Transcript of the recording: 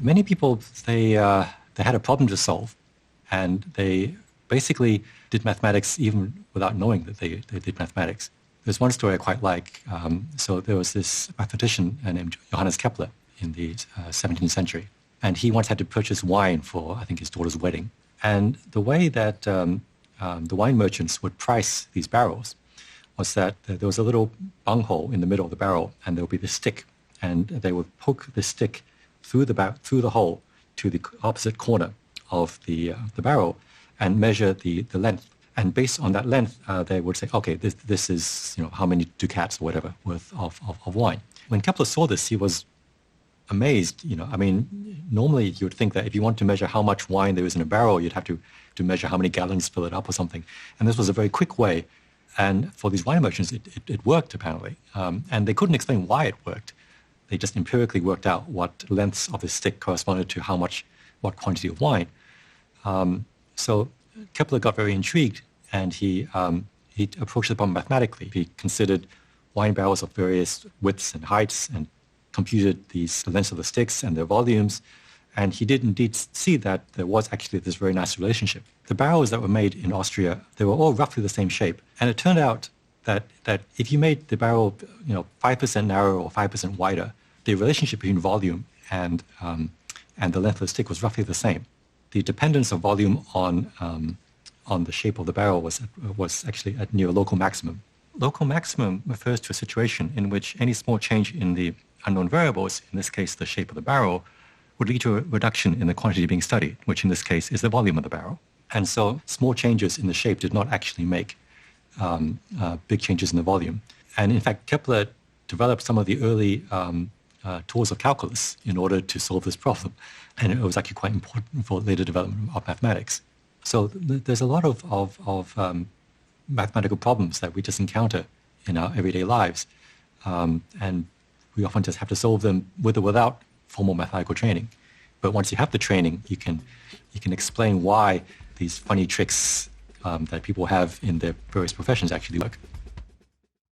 Many people, they had a problem to solve, and they basically did mathematics even without knowing that they did mathematics. There's one story I quite like. So there was this mathematician named Johannes Kepler in the 17th century, and he once had to purchase wine for, I think, his daughter's wedding. And the way that the wine merchants would price these barrels was that there was a little bunghole in the middle of the barrel, and there would be this stick, and they would poke the stick through the hole to the opposite corner of the barrel and measure the length. And based on that length, they would say, okay, this is how many ducats or whatever worth of wine. When Kepler saw this, he was amazed. I mean, normally you would think that if you want to measure how much wine there is in a barrel, you'd have to measure how many gallons fill it up or something. And this was a very quick way. And for these wine merchants, it worked apparently. And they couldn't explain why it worked. They just empirically worked out what lengths of the stick corresponded to what quantity of wine. So Kepler got very intrigued, and he approached the problem mathematically. He considered wine barrels of various widths and heights and computed the lengths of the sticks and their volumes. And he did indeed see that there was actually this very nice relationship. The barrels that were made in Austria, they were all roughly the same shape. And it turned out that if you made the barrel 5% narrower or 5% wider, the relationship between volume and the length of the stick was roughly the same. The dependence of volume on the shape of the barrel was actually at near a local maximum. Local maximum refers to a situation in which any small change in the unknown variables, in this case the shape of the barrel, would lead to a reduction in the quantity being studied, which in this case is the volume of the barrel. And so small changes in the shape did not actually make big changes in the volume. And in fact, Kepler developed some of the early tools of calculus in order to solve this problem. And it was actually quite important for later development of mathematics. So there's a lot of mathematical problems that we just encounter in our everyday lives. And we often just have to solve them with or without formal mathematical training. But once you have the training, you can explain why these funny tricks that people have in their various professions actually work.